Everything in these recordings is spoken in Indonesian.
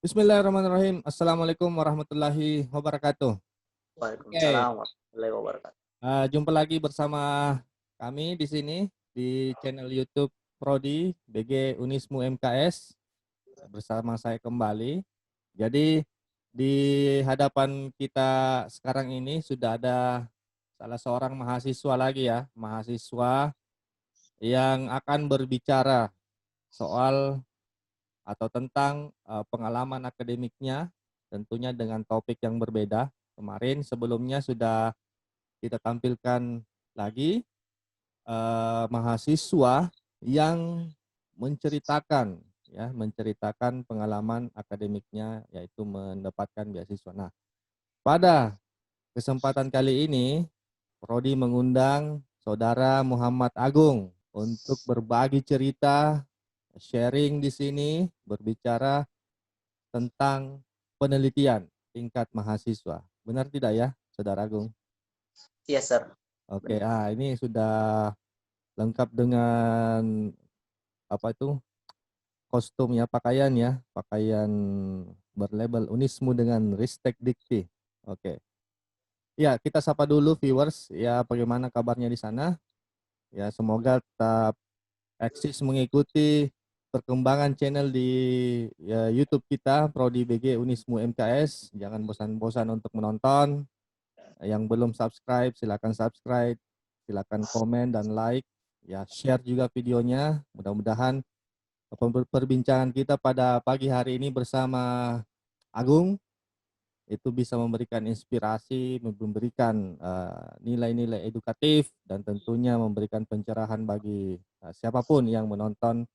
Bismillahirrahmanirrahim. Assalamualaikum warahmatullahi wabarakatuh. Oke, Waalaikumsalam warahmatullahi wabarakatuh. jumpa lagi bersama kami di sini di channel YouTube Prodi BG Unismu MKS bersama saya kembali. Jadi di hadapan kita sekarang ini sudah ada salah seorang mahasiswa lagi ya, mahasiswa yang akan berbicara soal atau tentang pengalaman akademiknya, tentunya dengan topik yang berbeda. Kemarin sebelumnya sudah kita tampilkan lagi mahasiswa yang menceritakan pengalaman akademiknya, yaitu mendapatkan beasiswa. Nah, pada kesempatan kali ini Prodi mengundang Saudara Muhammad Agung untuk berbagi cerita, sharing di sini, berbicara tentang penelitian tingkat mahasiswa. Benar tidak ya, Saudara Agung? Iya, Sir. Oke, Benar. ini sudah lengkap dengan apa itu? Kostum ya, pakaian berlabel Unismu dengan Ristek Dikti. Oke. Ya, kita sapa dulu viewers ya, bagaimana kabarnya di sana? Ya, semoga tetap eksis mengikuti perkembangan channel di YouTube kita Prodi BG Unismu MKS. Jangan bosan-bosan untuk menonton. Yang belum subscribe silakan komen dan like. Ya, share juga videonya. Mudah-mudahan perbincangan kita pada pagi hari ini bersama Agung itu bisa memberikan inspirasi, memberikan nilai-nilai edukatif, dan tentunya memberikan pencerahan bagi siapapun yang menonton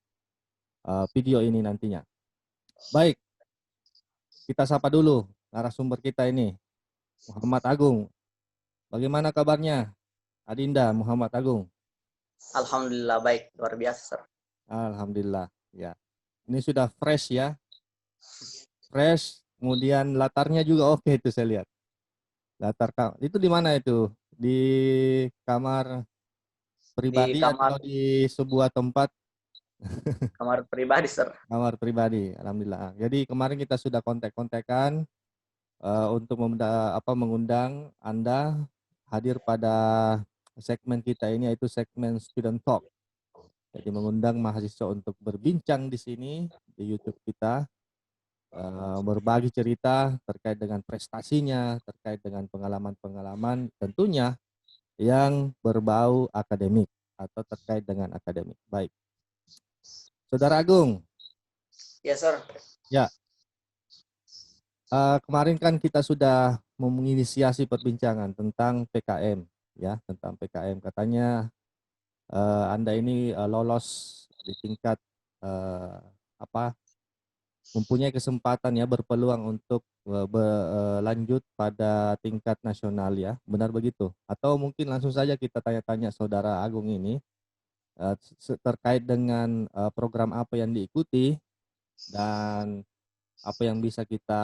video ini nantinya. Baik, kita sapa dulu narasumber kita ini, Muhammad Agung. Bagaimana kabarnya, Adinda Muhammad Agung? Alhamdulillah baik, luar biasa, Sir. Alhamdulillah, ya. Ini sudah fresh ya, fresh. Kemudian latarnya juga oke itu saya lihat. Itu di mana itu? Di kamar Di pribadi kamar atau di sebuah tempat? kamar pribadi, Sir. Kamar pribadi, alhamdulillah. Jadi kemarin kita sudah kontak-kontakan untuk mengundang Anda hadir pada segmen kita ini, yaitu segmen Student Talk. Jadi mengundang mahasiswa untuk berbincang di sini di YouTube kita, berbagi cerita terkait dengan prestasinya, terkait dengan pengalaman-pengalaman tentunya yang berbau akademik atau terkait dengan akademik. Baik, Saudara Agung. Ya, Sir. Ya, kemarin kan kita sudah menginisiasi perbincangan tentang PKM, ya, tentang PKM. Katanya Anda ini lolos di tingkat apa, mempunyai kesempatan ya, berpeluang untuk lanjut pada tingkat nasional ya, benar begitu? Atau mungkin langsung saja kita tanya-tanya Saudara Agung ini terkait dengan program apa yang diikuti dan apa yang bisa kita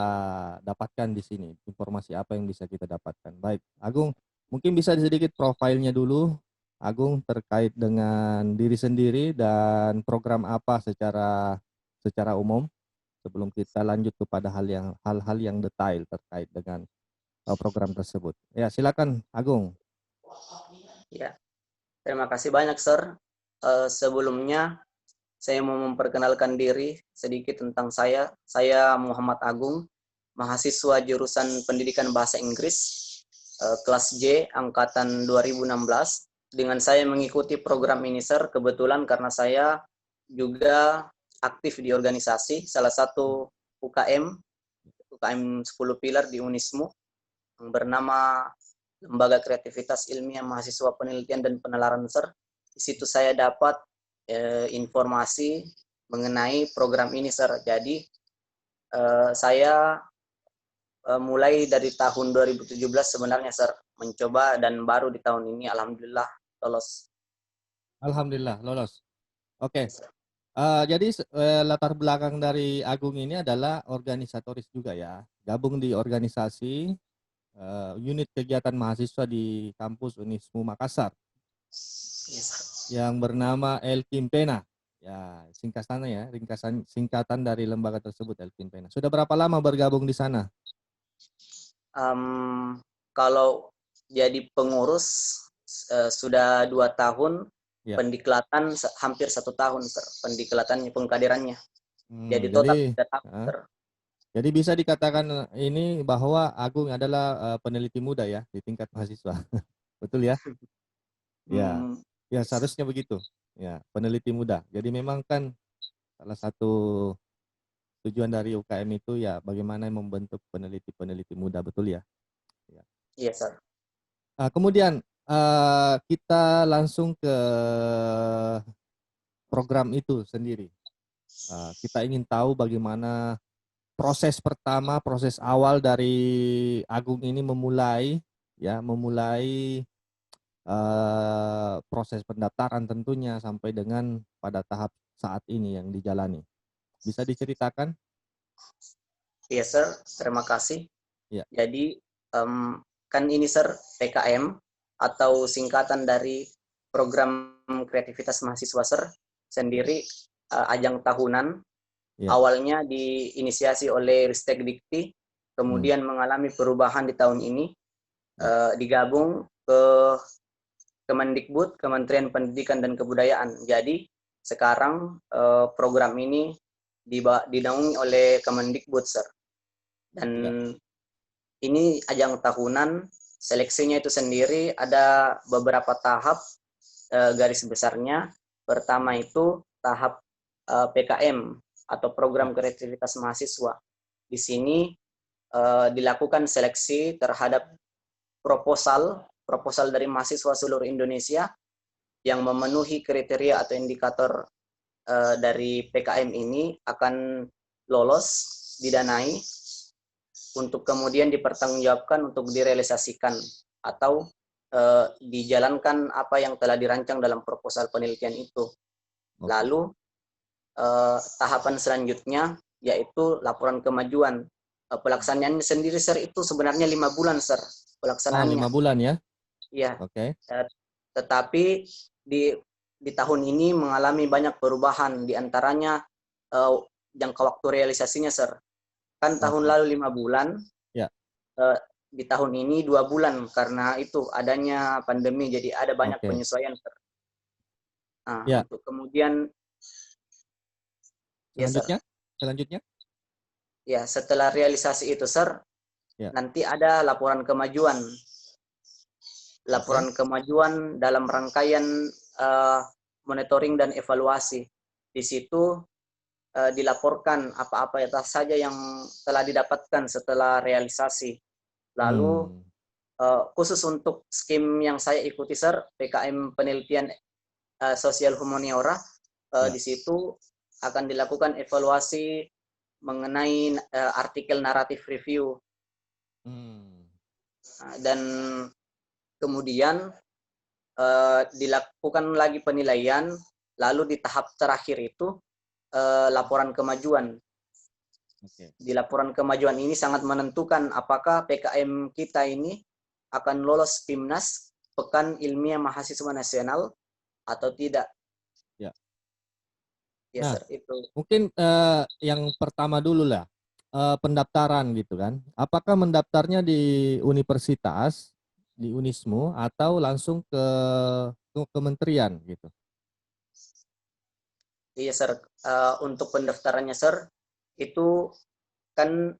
dapatkan di sini, informasi apa yang bisa kita dapatkan. Baik, Agung, mungkin bisa sedikit profilnya dulu, Agung, terkait dengan diri sendiri dan program apa secara umum sebelum kita lanjut kepada hal-hal yang detail terkait dengan program tersebut. Ya, silakan, Agung. Ya, terima kasih banyak, Sir. Sebelumnya saya mau memperkenalkan diri sedikit tentang saya. Saya Muhammad Agung, mahasiswa jurusan Pendidikan Bahasa Inggris kelas J angkatan 2016. Dengan saya mengikuti program ini, Sir, kebetulan karena saya juga aktif di organisasi salah satu UKM 10 Pilar di Unismu yang bernama Lembaga Kreativitas Ilmiah Mahasiswa Penelitian dan Penalaran, Sir. Di situ saya dapat informasi mengenai program ini, Sir. Jadi saya mulai dari tahun 2017 sebenarnya, Sir, mencoba, dan baru di tahun ini alhamdulillah lolos. Alhamdulillah, lolos. Oke. Yes, Sir. Jadi latar belakang dari Agung ini adalah organisatoris juga ya. Gabung di organisasi unit kegiatan mahasiswa di kampus Unismu Makassar Yes, Sir. yang bernama El Kimpena. Ya, singkatannya ya, singkatan dari lembaga tersebut Elvin Pena. Sudah berapa lama bergabung di sana? Kalau jadi pengurus sudah 2 tahun, Ya. pendiklatan hampir 1 tahun, Sir. Pendiklatannya, pengkaderannya. Jadi total Jadi 3 tahun, ah, Sir. jadi bisa dikatakan ini bahwa Agung adalah peneliti muda ya di tingkat mahasiswa. Betul ya? Ya. Hmm, Ya, seharusnya begitu. Ya, peneliti muda. Jadi memang kan salah satu tujuan dari UKM itu ya bagaimana membentuk peneliti-peneliti muda, betul ya? Ya. iya, Sir. Kemudian kita langsung ke program itu sendiri. Kita ingin tahu bagaimana proses pertama, proses awal dari Agung ini memulai proses pendaftaran tentunya sampai dengan pada tahap saat ini yang dijalani. Bisa diceritakan? Iya, Sir. Terima kasih. Ya. Jadi, kan ini, Sir, PKM atau singkatan dari program kreativitas mahasiswa, Sir, sendiri, ajang tahunan. Ya. Awalnya diinisiasi oleh Ristek Dikti, Hmm. kemudian mengalami perubahan di tahun ini, Ya. digabung ke Kemendikbud, Kementerian Pendidikan dan Kebudayaan. Jadi sekarang program ini dinaungi oleh Kemendikbud, Sir. Dan Ya. ini ajang tahunan, seleksinya itu sendiri ada beberapa tahap, garis besarnya. Pertama itu tahap PKM atau Ya. program kreativitas mahasiswa. Di sini dilakukan seleksi terhadap proposal dari mahasiswa seluruh Indonesia yang memenuhi kriteria atau indikator dari PKM ini akan lolos, didanai, untuk kemudian dipertanggungjawabkan untuk direalisasikan atau dijalankan apa yang telah dirancang dalam proposal penelitian itu. Oke. Lalu tahapan selanjutnya yaitu laporan kemajuan. Pelaksanaannya sendiri, Sir, itu sebenarnya 5 bulan, Sir, Oh, pelaksanaannya. 5 bulan ya? Ya, Oke. tetapi di tahun ini mengalami banyak perubahan, diantaranya jangka waktu realisasinya, Sir. Kan tahun Oke. lalu 5 bulan, Ya. di tahun ini 2 bulan karena itu adanya pandemi, jadi ada banyak Oke. penyesuaian, Sir. Nah, Ya. untuk kemudian, ya, Sir, Selanjutnya? Selanjutnya? ya setelah realisasi itu, Sir, Ya. nanti ada laporan kemajuan. Oke. Laporan kemajuan dalam rangkaian monitoring dan evaluasi. Di situ dilaporkan apa-apa saja yang telah didapatkan setelah realisasi. Lalu Hmm. khusus untuk skim yang saya ikuti, Sir, PKM penelitian sosial humaniora, Ya. di situ akan dilakukan evaluasi mengenai artikel naratif review. Hmm. Dan kemudian dilakukan lagi penilaian, lalu di tahap terakhir itu laporan kemajuan. Oke. Di laporan kemajuan ini sangat menentukan apakah PKM kita ini akan lolos PIMNAS, Pekan Ilmiah Mahasiswa Nasional, atau tidak. Ya. Ya, Nah, Sir, itu. mungkin yang pertama dulu lah, pendaftaran gitu kan. Apakah mendaftarnya di universitas, di Unismu, atau langsung ke kementerian gitu? Iya, Sir. Untuk pendaftarannya, Sir, itu kan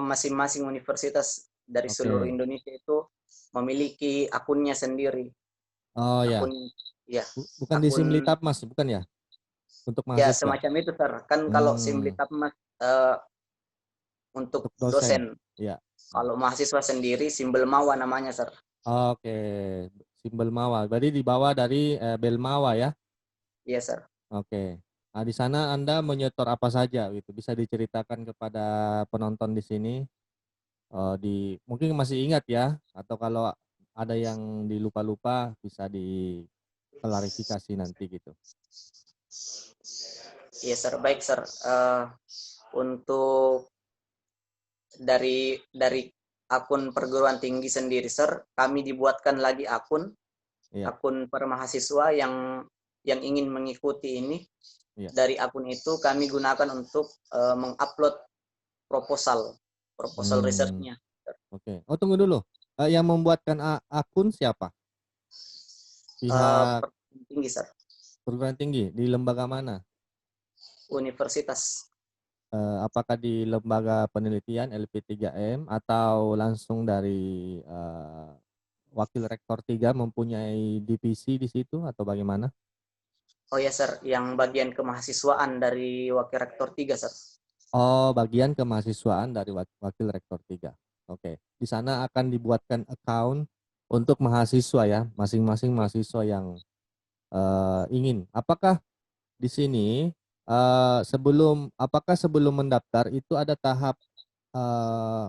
masing-masing universitas dari seluruh Oke. Indonesia itu memiliki akunnya sendiri. Oh ya, Akun, ya, bukan di akun, Simlitap Mas, bukan ya? Untuk ya mahasiswa. semacam itu, Sir. Kan kalau Hmm, Simlitapmas untuk untuk dosen. dosen, Ya. kalau mahasiswa sendiri Simbelmawa namanya, Sir. Oke, simbol Mawa. Berarti di bawah dari Bel Mawa ya? Iya, Sir. Oke. Nah, di sana Anda menyetor apa saja gitu? Bisa diceritakan kepada penonton di sini. Mungkin masih ingat ya, atau kalau ada yang dilupa-lupa bisa diklarifikasi nanti gitu. Iya, Sir. Baik, Sir. Untuk dari akun perguruan tinggi sendiri, Sir, kami dibuatkan lagi Iya. akun per mahasiswa yang ingin mengikuti ini. Iya. dari akun itu kami gunakan untuk mengupload proposal Hmm, risetnya. oke. Oh, tunggu dulu. Yang membuatkan akun siapa? Pihak Perguruan tinggi, Sir. perguruan tinggi di lembaga mana? Universitas. Apakah di lembaga penelitian LP3M atau langsung dari Wakil Rektor 3 mempunyai divisi di situ atau bagaimana? Oh ya, Sir, yang bagian kemahasiswaan dari Wakil Rektor 3, Sir. Oh, bagian kemahasiswaan dari Wakil Rektor 3. Oke. Di sana akan dibuatkan account untuk mahasiswa ya, masing-masing mahasiswa yang ingin. Apakah di sini apakah sebelum mendaftar itu ada tahap eh,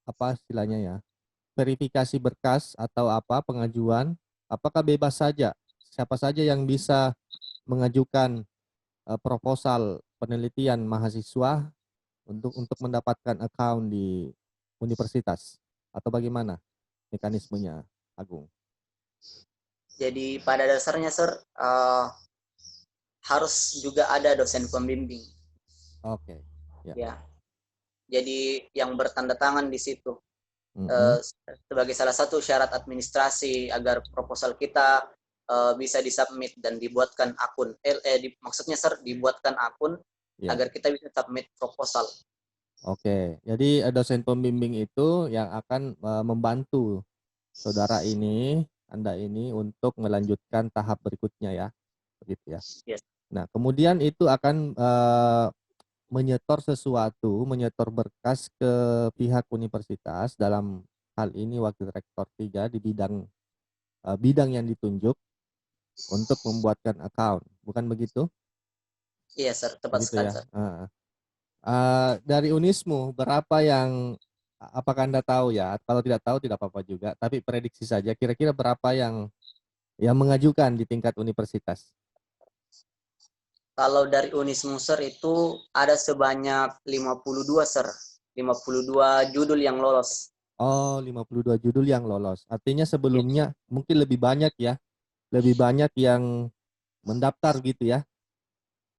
apa istilahnya ya? Verifikasi berkas atau apa pengajuan? Apakah bebas saja? Siapa saja yang bisa mengajukan proposal penelitian mahasiswa untuk mendapatkan account di universitas atau bagaimana mekanismenya, Agung? Jadi pada dasarnya, Sir, harus juga ada dosen pembimbing. Oke, ya. Ya, jadi yang bertanda tangan di situ. Mm-mm. Sebagai salah satu syarat administrasi agar proposal kita bisa disubmit dan dibuatkan akun. Maksudnya, Sir, dibuatkan akun Ya. agar kita bisa submit proposal. Oke, jadi dosen pembimbing itu yang akan membantu saudara ini, Anda ini untuk melanjutkan tahap berikutnya ya, begitu ya. Yes. Nah, kemudian itu akan menyetor berkas ke pihak universitas dalam hal ini Wakil Rektor 3 di bidang yang ditunjuk untuk membuatkan account, bukan begitu? Iya, Sir, tepat Begitu sekali, ya. Sir. Dari Unismu, berapa yang apakah Anda tahu ya? Kalau tidak tahu tidak apa-apa juga, tapi prediksi saja kira-kira berapa yang mengajukan di tingkat universitas? Kalau dari Unismu, Sir, itu ada sebanyak 52, Sir. 52 judul yang lolos. Oh, 52 judul yang lolos. Artinya sebelumnya mungkin lebih banyak ya, lebih banyak yang mendaftar gitu ya.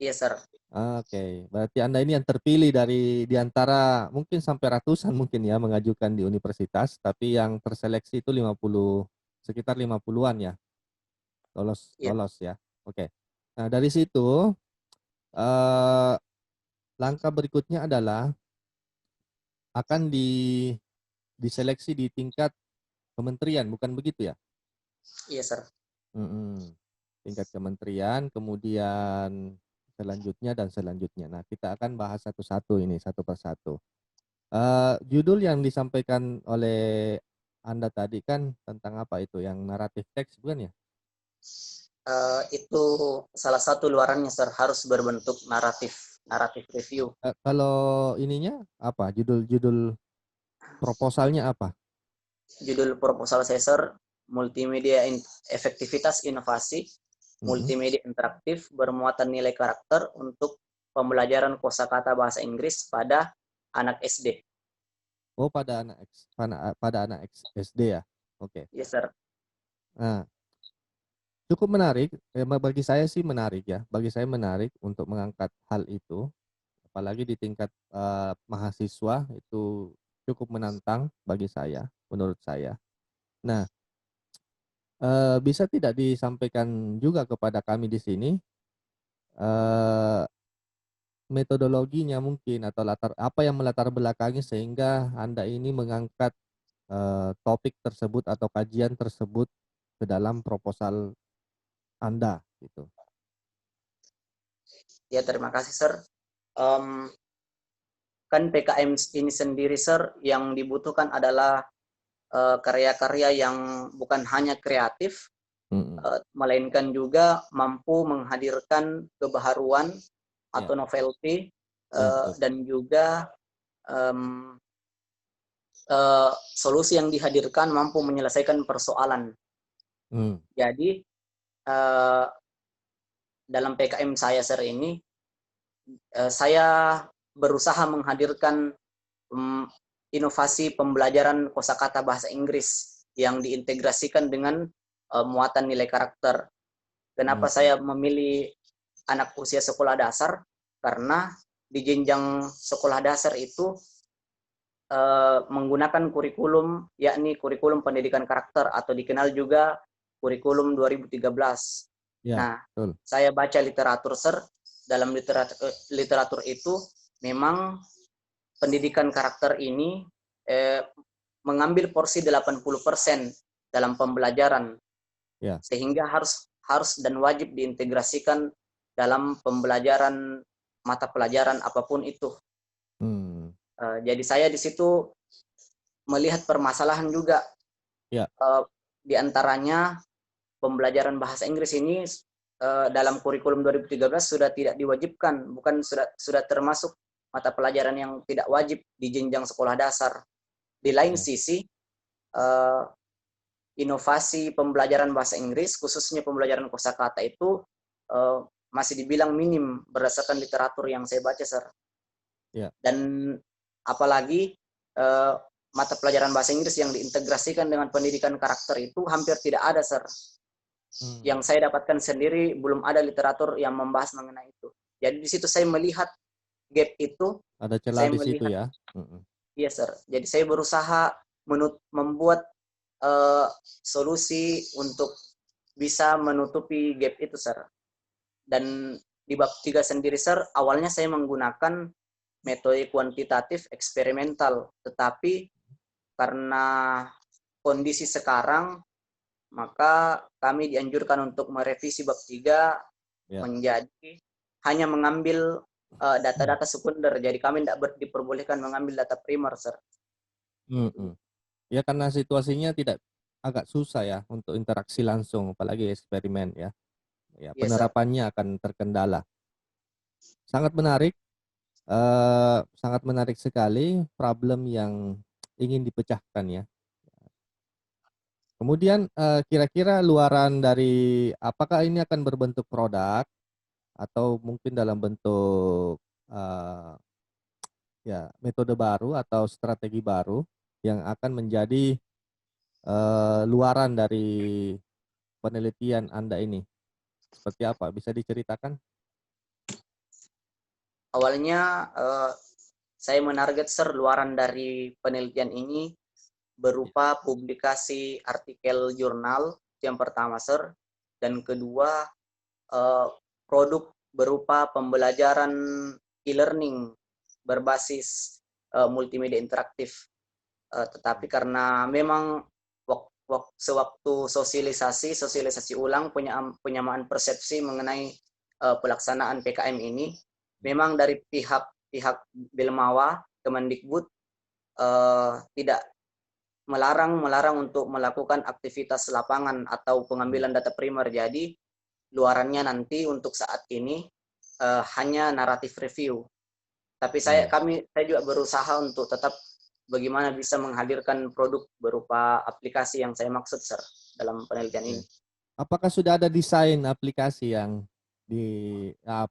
Iya, Sir. Oke, berarti Anda ini yang terpilih dari di antara mungkin sampai ratusan mungkin ya mengajukan di universitas, tapi yang terseleksi itu 50 sekitar 50-an ya. Lolos Iya. lolos ya. Oke. Nah, dari situ eh, langkah berikutnya adalah akan diseleksi di tingkat kementerian, bukan begitu ya? Iya, Sir. Mm-mm. Tingkat kementerian, kemudian selanjutnya dan selanjutnya. Nah, kita akan bahas satu-satu ini, satu persatu. Judul yang disampaikan oleh Anda tadi kan tentang apa itu? Yang naratif teks bukan ya? Itu salah satu luarannya, Sir, harus berbentuk naratif review. Kalau ininya apa? Judul proposalnya apa? Judul proposal saya, Sir, multimedia efektivitas inovasi, Mm-mm. multimedia interaktif bermuatan nilai karakter untuk pembelajaran kosakata bahasa Inggris pada anak SD. Oh, pada anak SD ya. Oke. Yes, Sir. Nah, cukup menarik. Bagi saya sih menarik ya. Bagi saya menarik untuk mengangkat hal itu. Apalagi di tingkat mahasiswa itu cukup menantang bagi saya, menurut saya. Nah, bisa tidak disampaikan juga kepada kami di sini eh, metodologinya mungkin atau apa yang melatar belakangi sehingga Anda ini mengangkat topik tersebut atau kajian tersebut ke dalam proposal Anda gitu. Ya, terima kasih, Sir. Um, kan PKM ini sendiri, Sir, yang dibutuhkan adalah karya-karya yang bukan hanya kreatif, Mm-mm. melainkan juga mampu menghadirkan kebaharuan Ya, atau novelty, ya betul. dan juga um, solusi yang dihadirkan mampu menyelesaikan persoalan. Hmm. Jadi uh, dalam PKM saya, Sir, ini saya berusaha menghadirkan um, inovasi pembelajaran kosakata bahasa Inggris yang diintegrasikan dengan muatan nilai karakter. Kenapa Oke. saya memilih anak usia sekolah dasar, karena di jenjang sekolah dasar itu menggunakan kurikulum, yakni kurikulum pendidikan karakter atau dikenal juga kurikulum 2013. Ya, Nah, betul. saya baca literatur, Sir. Dalam literatur itu memang pendidikan karakter ini mengambil porsi 80% dalam pembelajaran, Ya. sehingga harus dan wajib diintegrasikan dalam pembelajaran mata pelajaran apapun itu. Hmm. Jadi saya di situ melihat permasalahan juga, Ya. di antaranya pembelajaran bahasa Inggris ini dalam kurikulum 2013 sudah tidak diwajibkan, bukan sudah termasuk mata pelajaran yang tidak wajib di jenjang sekolah dasar. Di lain Ya. sisi, inovasi pembelajaran bahasa Inggris, khususnya pembelajaran kosakata itu masih dibilang minim berdasarkan literatur yang saya baca, Sir. Ya. Dan apalagi mata pelajaran bahasa Inggris yang diintegrasikan dengan pendidikan karakter itu hampir tidak ada, Sir. Yang saya dapatkan sendiri belum ada literatur yang membahas mengenai itu. Jadi di situ saya melihat gap itu. Ada celah Saya di situ melihat, ya. iya, Sir. Jadi saya berusaha membuat solusi untuk bisa menutupi gap itu, Sir. Dan di bab 3 sendiri, Sir, awalnya saya menggunakan metode kuantitatif eksperimental, tetapi karena kondisi sekarang, maka kami dianjurkan untuk merevisi bab 3 Ya. menjadi hanya mengambil data-data sekunder. Jadi kami tidak diperbolehkan mengambil data primer, Sir. Ya, karena situasinya agak susah ya untuk interaksi langsung, apalagi eksperimen ya. Ya, Yes, Sir. penerapannya akan terkendala. Sangat menarik, sangat menarik sekali problem yang ingin dipecahkan ya. Kemudian kira-kira luaran dari apakah ini akan berbentuk produk atau mungkin dalam bentuk ya metode baru atau strategi baru yang akan menjadi luaran dari penelitian Anda ini? Seperti apa? Bisa diceritakan? Awalnya saya menarget, Sir, luaran dari penelitian ini berupa publikasi artikel jurnal yang pertama, Sir, dan kedua produk berupa pembelajaran e-learning berbasis multimedia interaktif. Tetapi karena memang sewaktu sosialisasi ulang penyamaan persepsi mengenai pelaksanaan PKM ini, memang dari pihak Belmawa, Kemendikbud tidak melarang untuk melakukan aktivitas lapangan atau pengambilan data primer. Jadi luarannya nanti untuk saat ini hanya naratif review. Tapi saya juga berusaha untuk tetap bagaimana bisa menghadirkan produk berupa aplikasi yang saya maksud, Sir, dalam penelitian ini. Apakah sudah ada desain aplikasi yang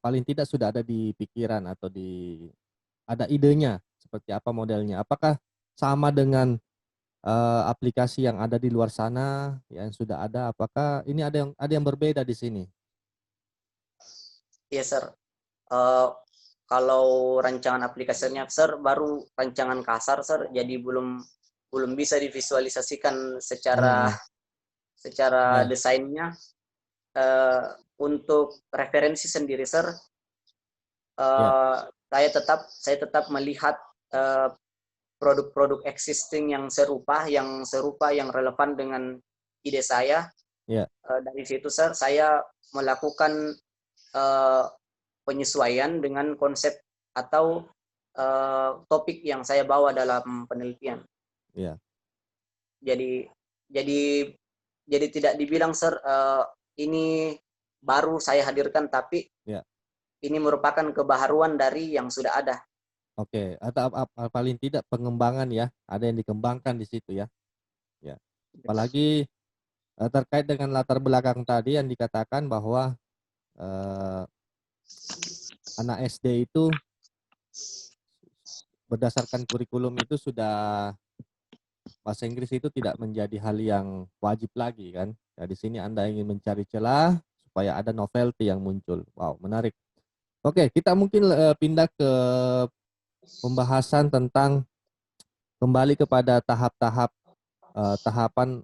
paling tidak sudah ada di pikiran atau ada idenya seperti apa modelnya? Apakah sama dengan aplikasi yang ada di luar sana yang sudah ada? Apakah ini ada yang berbeda di sini? Iya, Sir. Kalau rancangan aplikasinya, Sir, baru rancangan kasar, Sir. Jadi belum bisa divisualisasikan secara Ya. desainnya. Untuk referensi sendiri, Sir, Ya. saya tetap melihat produk-produk existing yang serupa, yang relevan dengan ide saya. Ya. Dari situ, Sir, saya melakukan penyesuaian dengan konsep atau topik yang saya bawa dalam penelitian. Ya. Jadi tidak dibilang, Sir, ini baru saya hadirkan, tapi ini merupakan kebaharuan dari yang sudah ada. Oke, atau paling tidak pengembangan ya, ada yang dikembangkan di situ ya. Ya. Apalagi terkait dengan latar belakang tadi yang dikatakan bahwa anak SD itu berdasarkan kurikulum itu sudah bahasa Inggris itu tidak menjadi hal yang wajib lagi kan. Ya, di sini Anda ingin mencari celah supaya ada novelty yang muncul. Wow, menarik. Oke, kita mungkin pindah ke pembahasan tentang kembali kepada tahap-tahap tahapan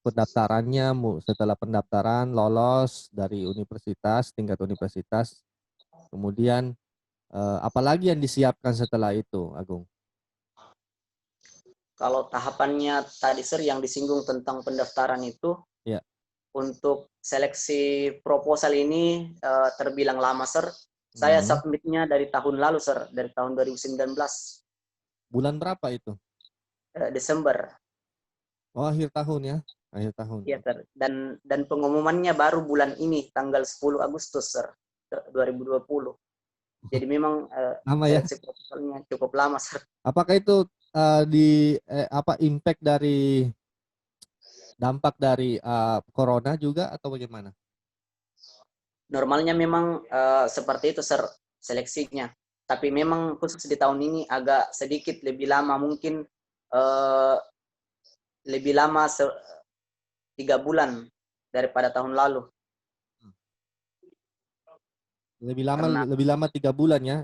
pendaftarannya. Setelah pendaftaran lolos dari universitas, tingkat universitas, kemudian apalagi yang disiapkan setelah itu, Agung? Kalau tahapannya tadi Sir yang disinggung tentang pendaftaran itu, Ya. untuk seleksi proposal ini terbilang lama Sir. Saya submitnya dari tahun lalu Sir, dari tahun 2019. Bulan berapa itu? Desember. Oh, akhir tahun ya, akhir tahun. Iya Sir. Dan pengumumannya baru bulan ini, tanggal 10 Agustus Sir, 2020. Jadi memang Lama ya. seleksi proposalnya cukup lama Sir. Apakah itu impact dari dampak dari corona juga atau bagaimana? Normalnya memang seperti itu Sir seleksinya. Tapi memang khusus di tahun ini agak sedikit lebih lama, mungkin lebih lama 3 bulan daripada tahun lalu. Karena Lebih lama 3 bulan ya.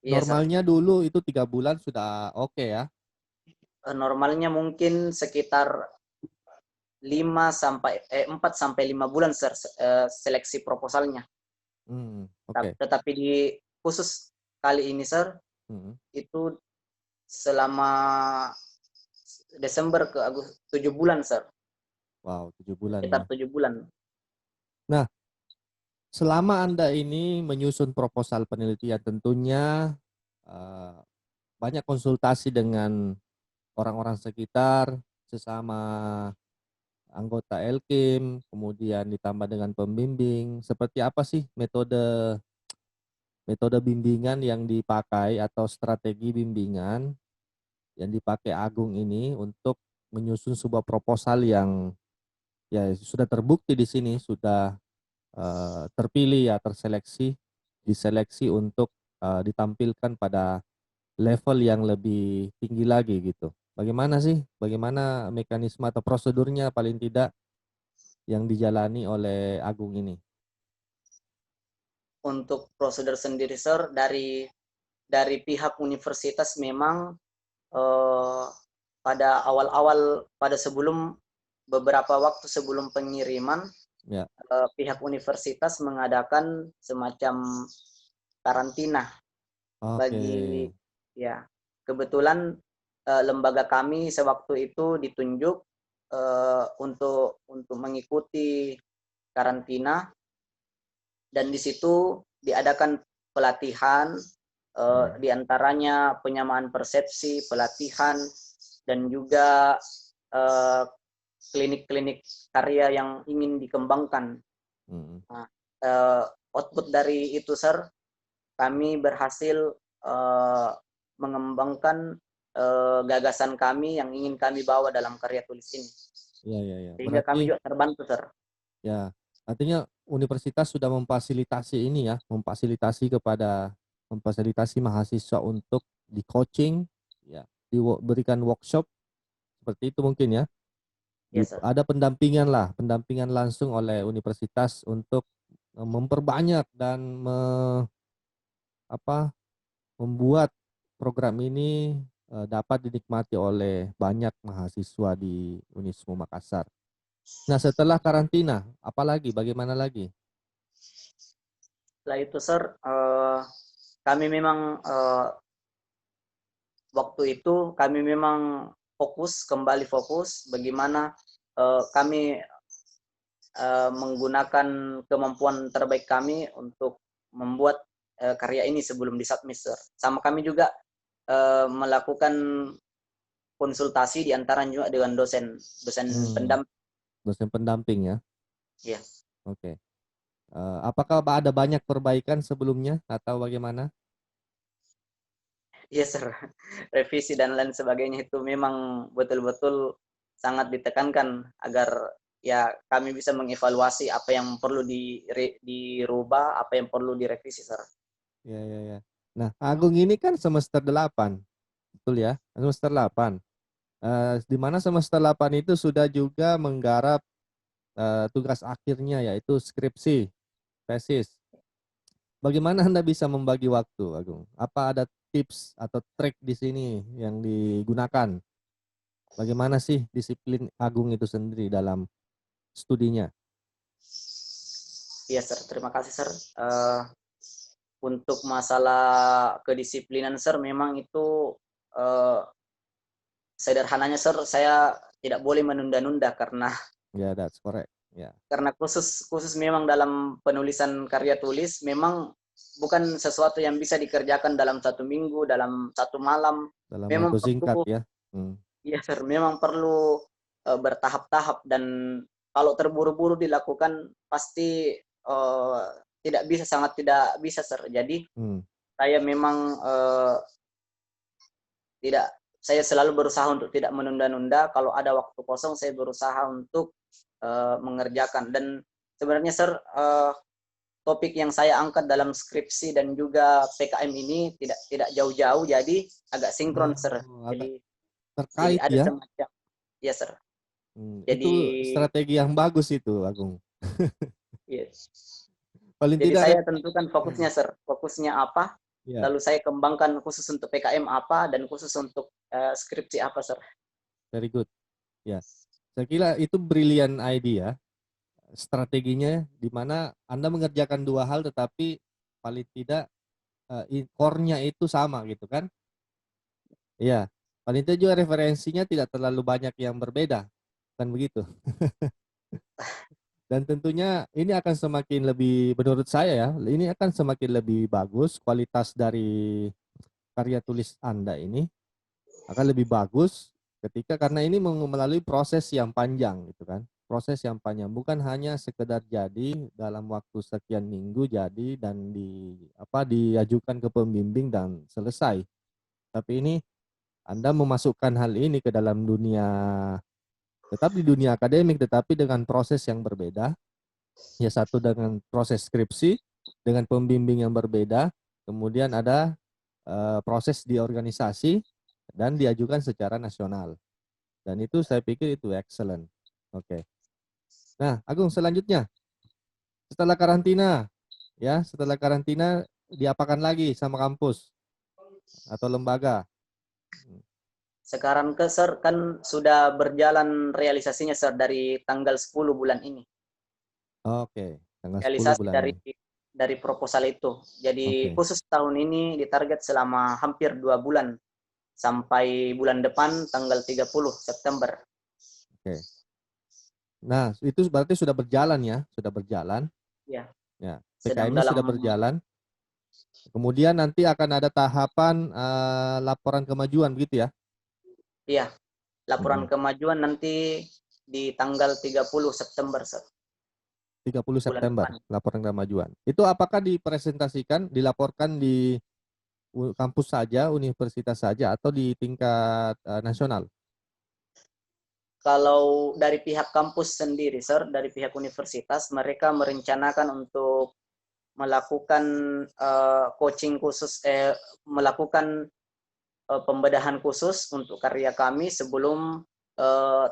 iya Sir, Normalnya dulu itu 3 bulan sudah oke ya. normalnya mungkin sekitar 4 sampai 5 bulan Sir, seleksi proposalnya. Oke. Tetapi di khusus kali ini Sir, itu selama Desember ke Agustus 7 bulan Sir. Wow, 7 bulan ya. Sekitar 7 bulan. Nah, selama Anda ini menyusun proposal penelitian tentunya banyak konsultasi dengan orang-orang sekitar, sesama anggota Elkim, kemudian ditambah dengan pembimbing. Seperti apa sih metode bimbingan yang dipakai atau strategi bimbingan yang dipakai Agung ini untuk menyusun sebuah proposal yang ya sudah terbukti di sini, sudah terpilih ya, diseleksi untuk ditampilkan pada level yang lebih tinggi lagi gitu. Bagaimana sih? Bagaimana mekanisme atau prosedurnya paling tidak yang dijalani oleh Agung ini? Untuk prosedur sendiri Sir, dari pihak universitas memang pada awal-awal, beberapa waktu sebelum pengiriman, Ya. Pihak universitas mengadakan semacam karantina bagi, Oke. ya, kebetulan lembaga kami sewaktu itu ditunjuk untuk mengikuti karantina, dan di situ diadakan pelatihan, diantaranya penyamaan persepsi, pelatihan, dan juga klinik-klinik karya yang ingin dikembangkan. Nah, output dari itu Sir, kami berhasil mengembangkan gagasan kami yang ingin kami bawa dalam karya tulis ini. Ya. Sehingga kami Berarti juga terbantu Sir. ya, artinya universitas sudah memfasilitasi ini ya, memfasilitasi mahasiswa untuk di coaching, ya, diberikan workshop seperti itu mungkin ya. Yes, Sir. Ada pendampingan langsung oleh universitas untuk memperbanyak dan membuat program ini dapat dinikmati oleh banyak mahasiswa di Unismu Makassar. Nah, setelah karantina, bagaimana lagi? Setelah itu Sir, kami memang waktu itu kami memang kembali fokus bagaimana kami menggunakan kemampuan terbaik kami untuk membuat karya ini sebelum disubmit Sir. Sama kami juga melakukan konsultasi di antara juga dengan dosen pendamping. Dosen pendamping ya. Ya. Oke. Apakah ada banyak perbaikan sebelumnya atau bagaimana? Iya Sir, revisi dan lain sebagainya itu memang betul-betul sangat ditekankan agar ya kami bisa mengevaluasi apa yang perlu dirubah, apa yang perlu direvisi Sir. Ya. Nah, Agung ini kan semester 8, betul ya? Semester 8. Di mana semester 8 itu sudah juga menggarap tugas akhirnya yaitu skripsi, tesis. Bagaimana Anda bisa membagi waktu, Agung? Apa ada tips atau trik di sini yang digunakan? Bagaimana sih disiplin Agung itu sendiri dalam studinya? Iya, Sir. Terima kasih, Sir. Untuk masalah kedisiplinan, Sir, memang itu eh, sederhananya, Sir, saya tidak boleh menunda-nunda Ya, that's correct. Ya, karena khusus memang dalam penulisan karya tulis memang bukan sesuatu yang bisa dikerjakan dalam 1 minggu, dalam 1 malam. dalam Memang waktu singkat perlu, ya. Hmm. ya, Sir, memang perlu bertahap-tahap, dan kalau terburu-buru dilakukan pasti tidak bisa, sangat tidak bisa, Sir. Jadi Hmm. saya memang tidak saya selalu berusaha untuk tidak menunda-nunda. Kalau ada waktu kosong, saya berusaha untuk mengerjakan. Dan sebenarnya, Sir, topik yang saya angkat dalam skripsi dan juga PKM ini tidak jauh-jauh, jadi agak sinkron, Sir. Oh, agak Jadi terkait ada ya. semacam, ya, Sir. Itu Jadi strategi yang bagus itu, Agung. ya, Paling jadi tidak ada. saya tentukan fokusnya, Sir. Fokusnya apa? Ya, Lalu saya kembangkan khusus untuk PKM apa dan khusus untuk skripsi apa, Sir. very good. Ya, saya kira itu brilliant idea. Strateginya di mana Anda mengerjakan dua hal tetapi paling tidak core-nya itu sama gitu kan? Iya. Paling tidak juga referensinya tidak terlalu banyak yang berbeda. Kan begitu. Dan tentunya ini akan semakin lebih, menurut saya ya, ini akan semakin lebih bagus kualitas dari karya tulis Anda ini akan lebih bagus ketika karena ini melalui proses yang panjang gitu kan. Proses yang panjang bukan hanya sekedar jadi dalam waktu sekian minggu jadi dan diajukan ke pembimbing dan selesai. Tapi ini Anda memasukkan hal ini ke dalam dunia tetap di dunia akademik tetapi dengan proses yang berbeda. Ya satu dengan proses skripsi dengan pembimbing yang berbeda, kemudian ada proses di organisasi dan diajukan secara nasional. Dan itu saya pikir itu excellent. Oke. Nah, Agung selanjutnya setelah karantina setelah karantina diapakan lagi sama kampus atau lembaga? Sekarang ke, Sir, kan sudah berjalan realisasinya, Sir, dari tanggal 10 bulan ini. Oke, tanggal 10 Realisasi bulan dari ini. proposal itu. Jadi Oke. khusus tahun ini ditarget selama hampir 2 bulan sampai bulan depan tanggal 30 September. Oke. Nah, itu berarti sudah berjalan ya, sudah berjalan. Ya, Ya, sedang PKM-nya dalam, sudah berjalan. Kemudian nanti akan ada tahapan laporan kemajuan begitu ya? ya, laporan Mm-mm. kemajuan nanti di tanggal 30 September, Sir, 30 bulan September depan. laporan kemajuan. Itu apakah dipresentasikan, dilaporkan di kampus saja, universitas saja, atau di tingkat nasional? Kalau dari pihak kampus sendiri, Sir, dari pihak universitas, mereka merencanakan untuk melakukan coaching khusus, melakukan pembedahan khusus untuk karya kami sebelum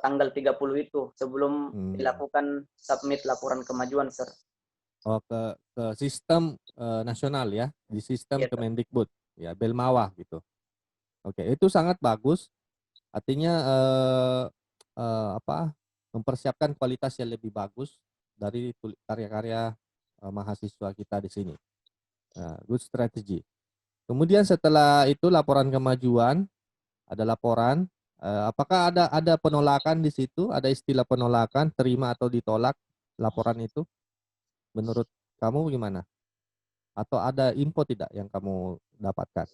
tanggal 30 itu, sebelum Hmm. dilakukan submit laporan kemajuan, Sir. Oh, ke sistem nasional ya, di sistem Ya, Sir. Kemendikbud, ya, Belmawah gitu. Oke, itu sangat bagus. Artinya apa? Mempersiapkan kualitas yang lebih bagus dari karya-karya mahasiswa kita di sini. Nah, good strategy. Kemudian setelah itu laporan kemajuan, ada laporan. Apakah ada penolakan di situ? Ada istilah penolakan, terima atau ditolak laporan itu? Menurut kamu gimana? Atau ada info tidak yang kamu dapatkan?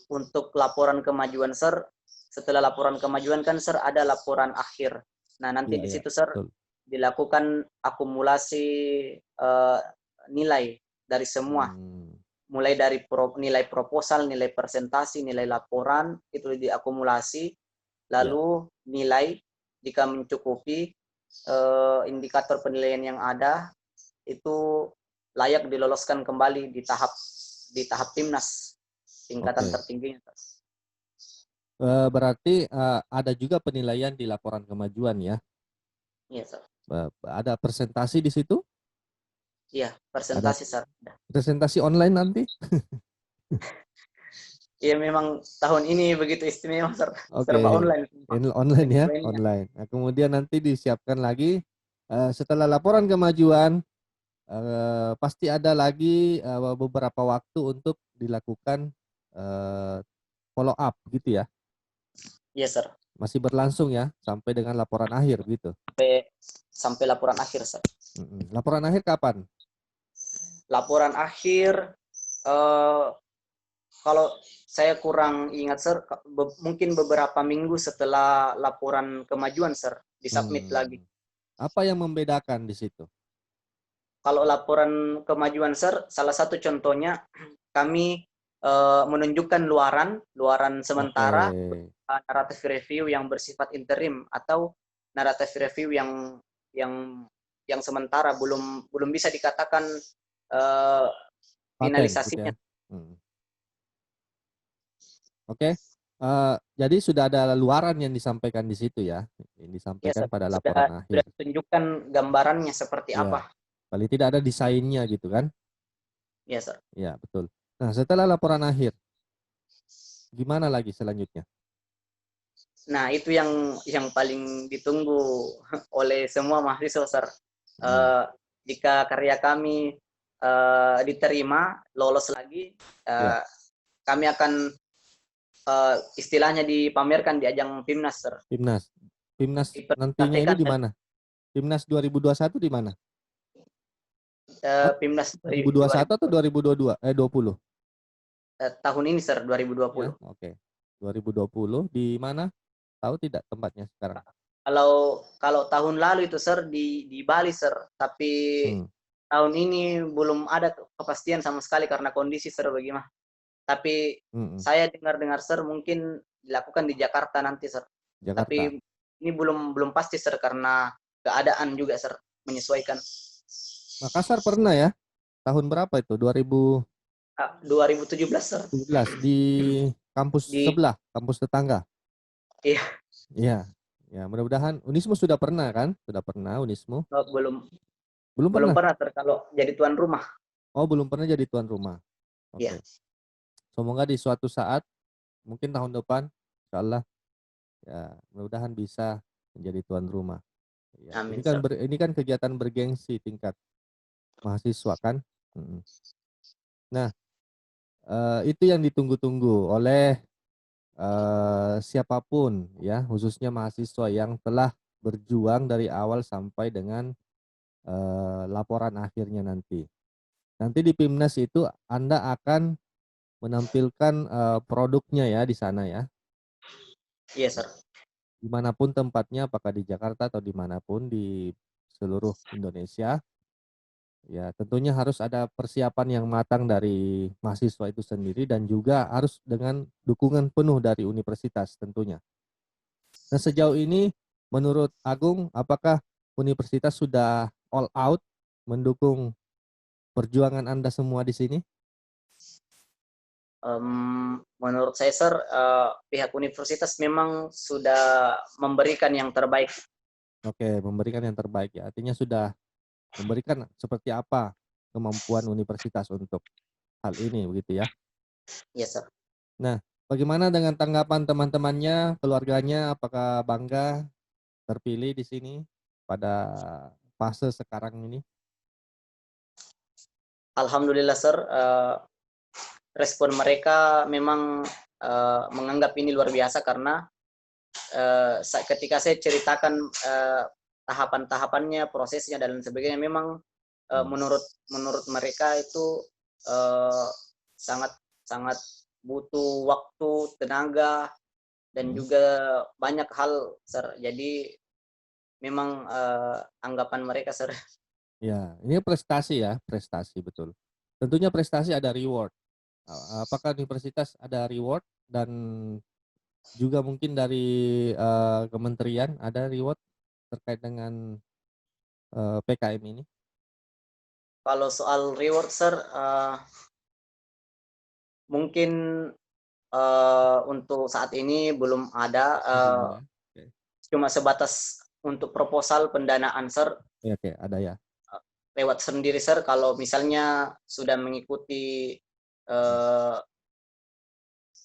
Untuk laporan kemajuan, Sir, setelah laporan kemajuan kan, Sir, ada laporan akhir. Nah, nanti Iya, di iya, situ, Sir, betul. dilakukan akumulasi nilai dari semua, Hmm, mulai dari nilai proposal, nilai presentasi, nilai laporan, itu diakumulasi, ya, lalu nilai jika mencukupi indikator penilaian yang ada, itu layak diloloskan kembali di tahap timnas tingkatan oke. tertingginya. Berarti ada juga penilaian di laporan kemajuan ya. Iya, Sir. Ada presentasi di situ? Iya, Ada presentasi, Sir. presentasi online nanti? Iya, memang tahun ini begitu istimewa, Sir. Serba Oke, online. online ya, Penyesuaiannya. online. Nah, kemudian nanti disiapkan lagi setelah laporan kemajuan, pasti ada lagi beberapa waktu untuk dilakukan follow up gitu ya. Iya, Sir. Masih berlangsung ya sampai dengan laporan akhir gitu. Sampai laporan akhir, Sir. Laporan akhir kapan? Laporan akhir, eh, kalau saya kurang ingat, Sir, mungkin beberapa minggu setelah laporan kemajuan, Sir, disubmit lagi. Hmm. Apa yang membedakan di situ? Kalau laporan kemajuan, Sir, salah satu contohnya kami menunjukkan luaran Oke. sementara naratif review yang bersifat interim atau naratif review yang yang sementara belum belum bisa dikatakan eh, Paten gitu ya. finalisasinya. Hmm. Oke. Jadi sudah ada luaran yang disampaikan di situ ya. Yang Ya, disampaikan Sir. pada laporan Sudah akhir. tunjukkan gambarannya seperti Ya. apa. Paling tidak ada desainnya gitu kan. Ya, Sir. Ya, betul. Nah, setelah laporan akhir, gimana lagi selanjutnya? Nah, itu yang paling ditunggu oleh semua mahasiswa, Sir. Hmm. Jika karya kami diterima, lolos lagi, Ya, kami akan istilahnya dipamerkan di ajang PIMNAS, Sir. Timnas. Timnas nantinya ini Dipresentasikan di mana? Timnas 2021 di mana? Oh, PIMNAS 2021 atau 2022? 20? tahun ini, Sir, Ya, 2020. oke. 2020 di mana? Tahu tidak tempatnya sekarang? Kalau kalau tahun lalu itu, Sir, di Bali, Sir, tapi Hmm. tahun ini belum ada kepastian sama sekali karena kondisi, Sir, bagaimana. Tapi Hmm. saya dengar-dengar, Sir, mungkin dilakukan di Jakarta nanti, Sir. Jakarta. Tapi ini belum belum pasti, Sir, karena keadaan juga, Sir, menyesuaikan. Makassar pernah ya? Tahun berapa itu? 2017 2017, Sir. di kampus Di sebelah, kampus tetangga. iya, Iya. Ya, mudah-mudahan Unismu sudah pernah kan? Sudah pernah Unismu? belum Belum belum pernah. pernah, Sir, kalau jadi tuan rumah. Oh, belum pernah jadi tuan rumah. Iya, Oke. Semoga di suatu saat, mungkin tahun depan, insya Allah, ya mudah-mudahan bisa menjadi tuan rumah. Ya, amin, Sir. ini kan kegiatan bergengsi tingkat mahasiswa kan. Mm. Nah, itu yang ditunggu-tunggu oleh siapapun ya, khususnya mahasiswa yang telah berjuang dari awal sampai dengan laporan akhirnya nanti. Nanti di PIMNAS itu Anda akan menampilkan produknya ya di sana ya. Iya, Sir. Dimanapun tempatnya, apakah di Jakarta atau dimanapun di seluruh Indonesia. Ya, tentunya harus ada persiapan yang matang dari mahasiswa itu sendiri dan juga harus dengan dukungan penuh dari universitas tentunya. Nah, sejauh ini menurut Agung, apakah universitas sudah all out mendukung perjuangan Anda semua di sini? Menurut saya, Sir, pihak universitas memang sudah memberikan yang terbaik. Oke, memberikan yang terbaik ya. Artinya sudah memberikan seperti apa kemampuan universitas untuk hal ini begitu ya. Iya, Sir. Nah, bagaimana dengan tanggapan teman-temannya, keluarganya, apakah bangga terpilih di sini pada fase sekarang ini? Alhamdulillah, Sir, respon mereka memang menganggap ini luar biasa karena ketika saya ceritakan tahapan-tahapannya, prosesnya dan sebagainya, memang menurut menurut mereka itu eh, sangat sangat butuh waktu, tenaga, dan juga banyak hal, Sir. Jadi memang anggapan mereka, Sir. Ya, ini prestasi ya, prestasi betul. Tentunya prestasi ada reward. Apakah universitas ada reward dan juga mungkin dari kementerian ada reward terkait dengan PKM ini? Kalau soal reward, Sir, mungkin untuk saat ini belum ada, Belum ada. Oke. cuma sebatas untuk proposal pendanaan, Sir, Ya, oke, ada ya. lewat sendiri, Sir, kalau misalnya sudah mengikuti eh,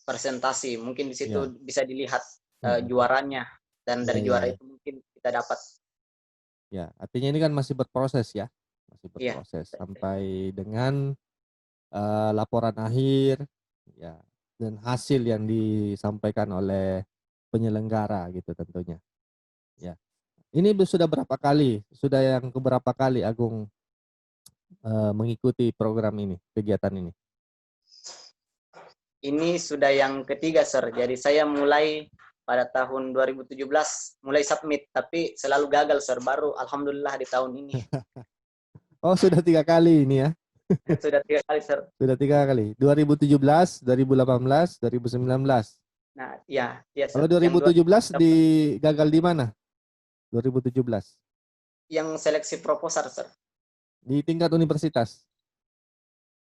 presentasi. Mungkin di Ya. situ bisa dilihat Mm-mm. juaranya, dan Ya, dari ya, juara ya. itu mungkin kita dapat. Ya, artinya ini kan masih berproses ya. Masih Iya, berproses sampai dengan laporan akhir ya dan hasil yang disampaikan oleh penyelenggara gitu tentunya. Ya. Ini sudah berapa kali? Sudah yang keberapa kali Agung mengikuti program ini, kegiatan ini? ini sudah yang ketiga, Sir. Jadi saya mulai pada tahun 2017 mulai submit, tapi selalu gagal, Sir. Baru alhamdulillah di tahun ini. Oh, sudah 3 kali ini ya. Sudah 3 kali, Sir. Sudah 3 kali. 2017, 2018, 2019. Nah, ya, ya, Kalau Sir. 2017 gagal di mana? 2017 Yang seleksi proposal, Sir. di tingkat universitas.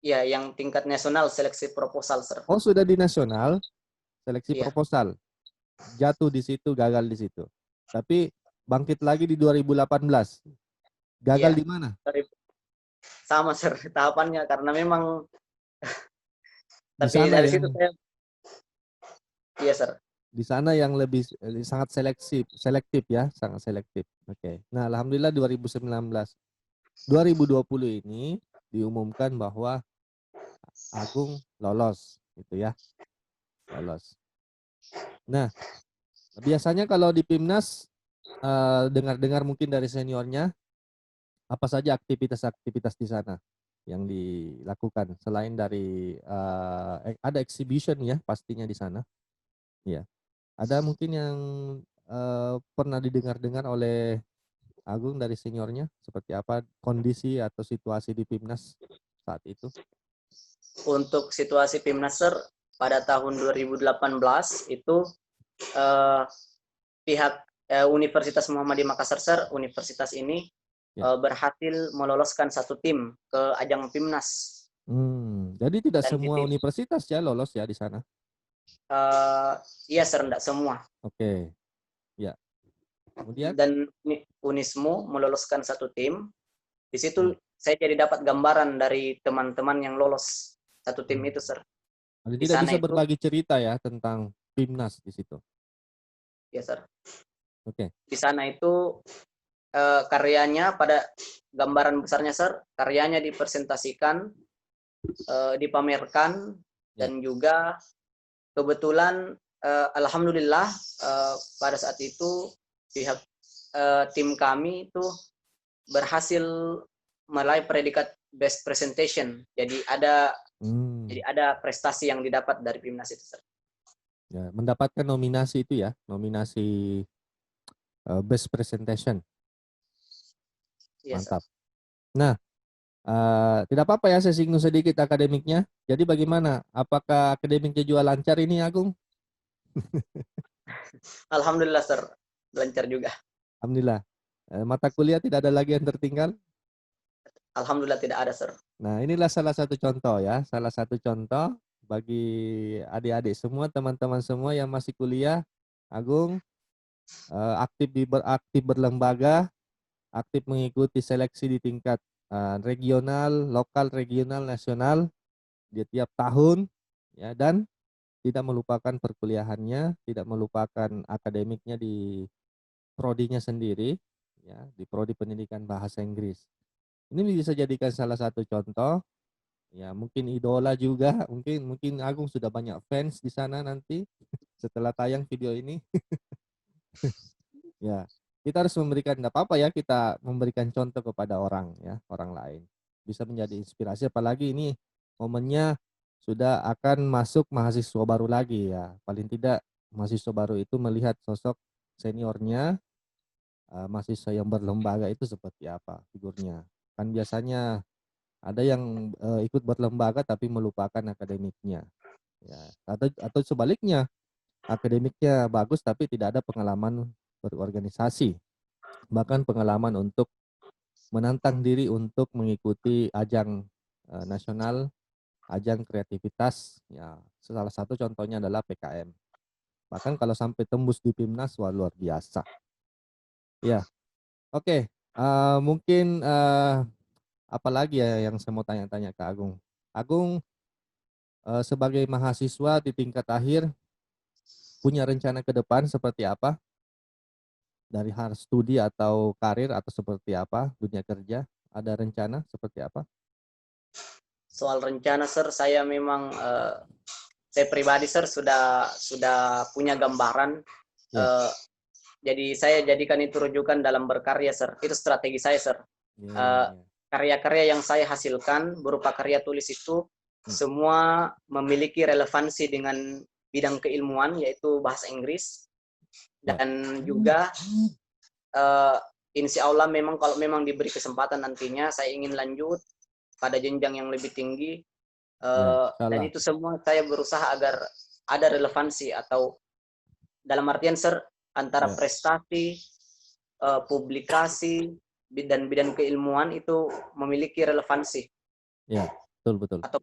Ya, yang tingkat nasional seleksi proposal, Sir. Oh, sudah di nasional seleksi Iya. proposal. Jatuh di situ, gagal di situ. Tapi bangkit lagi di 2018. Gagal Iya. di mana? Sama, Sir, tahapannya karena memang, Di tapi sana dari yang situ saya, iya, Sir. di sana yang lebih sangat selektif ya, sangat selektif. Oke. Nah, alhamdulillah 2019, 2020 ini diumumkan bahwa Agung lolos gitu ya, lolos. Nah, biasanya kalau di PIMNAS dengar-dengar mungkin dari seniornya apa saja aktivitas-aktivitas di sana yang dilakukan selain dari ada exhibition ya pastinya di sana. Ya. Ada mungkin yang pernah didengar-dengar oleh Agung dari seniornya seperti apa kondisi atau situasi di PIMNAS saat itu? Untuk situasi Pimnaser pada tahun 2018 itu eh, pihak Universitas Muhammadiyah Makassar, Sir, universitas ini Ya. berhasil meloloskan satu tim ke ajang Pimnas. Jadi tidak Dan di semua tim, universitas ya lolos ya di sana. eh, iya, Sir, enggak semua. Oke, ya. Kemudian, Dan Unismu meloloskan satu tim. Di hmm, situ saya jadi dapat gambaran dari teman-teman yang lolos satu tim hmm. itu, Sir. Jadi Di tidak sana bisa itu, berbagi cerita ya tentang PIMNAS di situ. ya, Sir. Oke. Di sana itu karyanya pada gambaran besarnya, Sir, karyanya dipresentasikan, dipamerkan, Ya. dan juga kebetulan alhamdulillah pada saat itu pihak tim kami itu berhasil meraih predikat best presentation. Hmm. Jadi ada prestasi yang didapat dari Pimnas itu, Sir. Ya, mendapatkan nominasi itu ya, nominasi best presentation. Iya, Sir. Mantap. Nah, tidak apa-apa ya saya singgung sedikit akademiknya. Jadi bagaimana? Apakah akademiknya juga lancar ini, Agung? Alhamdulillah, Sir, lancar juga. Alhamdulillah. Mata kuliah tidak ada lagi yang tertinggal. Alhamdulillah tidak ada, Sir. Nah, inilah salah satu contoh ya, salah satu contoh bagi adik-adik semua, teman-teman semua yang masih kuliah. Agung aktif berlembaga, aktif mengikuti seleksi di tingkat regional, lokal, regional, nasional di tiap tahun, ya, dan tidak melupakan perkuliahannya, tidak melupakan akademiknya di prodinya sendiri, ya, di prodi pendidikan bahasa Inggris. Ini bisa jadikan salah satu contoh, ya, mungkin idola juga, mungkin Agung sudah banyak fans di sana nanti setelah tayang video ini. Ya, kita harus memberikan, tidak apa-apa ya, kita memberikan contoh kepada orang ya, orang lain. Bisa menjadi inspirasi, apalagi ini momennya sudah akan masuk mahasiswa baru lagi ya. Paling tidak mahasiswa baru itu melihat sosok seniornya, mahasiswa yang berlembaga itu seperti apa figurnya. Kan biasanya ada yang ikut berlembaga tapi melupakan akademiknya. Ya, atau sebaliknya, akademiknya bagus tapi tidak ada pengalaman berorganisasi, bahkan pengalaman untuk menantang diri untuk mengikuti ajang nasional, ajang kreativitas. Ya, salah satu contohnya adalah PKM. Bahkan kalau sampai tembus di PIMNAS, wah luar biasa. Ya, oke. Mungkin apa lagi ya yang saya mau tanya-tanya ke Agung. Agung sebagai mahasiswa di tingkat akhir punya rencana ke depan seperti apa? Dari hal studi atau karir atau seperti apa dunia kerja? Ada rencana seperti apa? Soal rencana, Sir, saya memang saya pribadi, Sir, sudah punya gambaran. Ya, eh, jadi saya jadikan itu rujukan dalam berkarya, Sir. Itu strategi saya, Sir. ya, ya, Eh, ya. Karya-karya yang saya hasilkan berupa karya tulis itu Hmm, semua memiliki relevansi dengan bidang keilmuan, yaitu bahasa Inggris, ya, dan juga eh, insya Allah memang kalau memang diberi kesempatan nantinya saya ingin lanjut pada jenjang yang lebih tinggi. ya, Dan insyaallah. itu semua saya berusaha agar ada relevansi, atau dalam artian, Sir, antara Ya, prestasi, publikasi, dan bidang keilmuan itu memiliki relevansi ya, betul betul. atau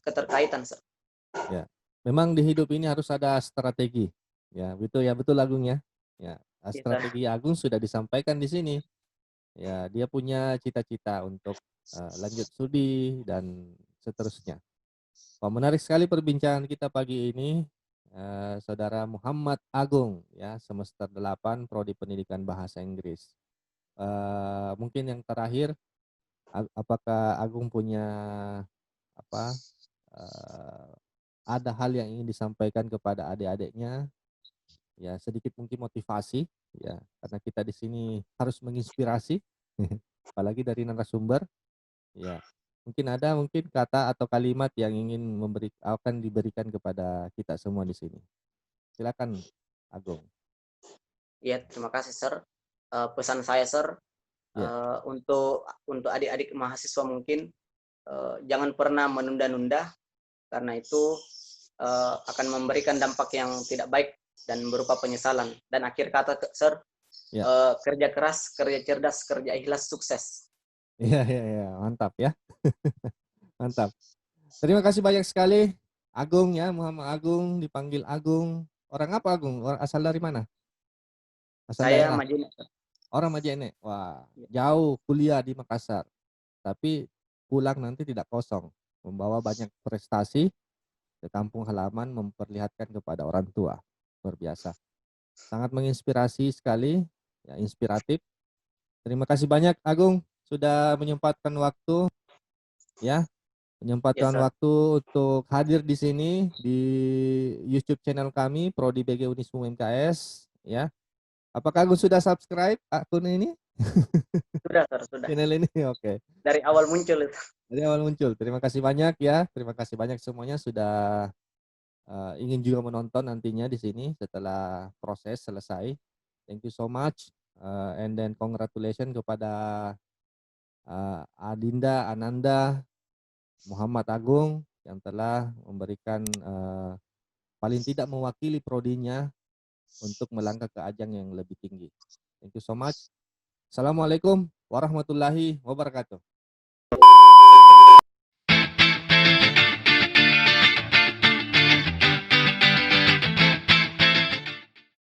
keterkaitan, Sir. Ya, memang di hidup ini harus ada strategi. Ya, betul ya, betul Agung ya. Ya, Iya, Sir. strategi Agung sudah disampaikan di sini. Ya, dia punya cita-cita untuk lanjut studi dan seterusnya. Wah, menarik sekali perbincangan kita pagi ini, Saudara Muhammad Agung, ya, semester 8 Prodi Pendidikan Bahasa Inggris. Mungkin yang terakhir, apakah Agung punya apa? eh, ada hal yang ingin disampaikan kepada adik-adiknya? Ya, sedikit mungkin motivasi, ya, karena kita di sini harus menginspirasi, apalagi dari narasumber. Ya, mungkin kata atau kalimat yang akan diberikan kepada kita semua di sini. Silakan, Agung. Ya, terima kasih, Sir. Pesan saya, Sir, Ya, untuk adik-adik mahasiswa mungkin jangan pernah menunda-nunda, karena itu akan memberikan dampak yang tidak baik dan berupa penyesalan. Dan akhir kata, Sir, ya, kerja keras, kerja cerdas, kerja ikhlas, sukses. ya, ya, ya, mantap ya, mantap. Terima kasih banyak sekali, Agung ya, Muhammad Agung, dipanggil Agung. Orang apa Agung? Orang asal dari mana? Asal Saya daerah. Majene. Orang Majene. Wah, jauh kuliah di Makassar. Tapi pulang nanti tidak kosong, membawa banyak prestasi ke kampung halaman, memperlihatkan kepada orang tua. Luar biasa. Sangat menginspirasi sekali, ya, inspiratif. Terima kasih banyak Agung sudah menyempatkan waktu, ya, Yes, menyempatkan Sir. waktu untuk hadir di sini di YouTube channel kami Prodi BG Unismu MKS, ya. Apakah Agung sudah subscribe akun ini? Sudah, Sir, sudah. Channel ini? Oke. Dari awal muncul itu. Dari awal muncul. Terima kasih banyak ya. Terima kasih banyak semuanya sudah ingin juga menonton nantinya di sini setelah proses selesai. Thank you so much. And then congratulations kepada Adinda, Ananda, Muhammad Agung yang telah memberikan paling tidak mewakili prodinya untuk melangkah ke ajang yang lebih tinggi. Thank you so much. Assalamualaikum warahmatullahi wabarakatuh.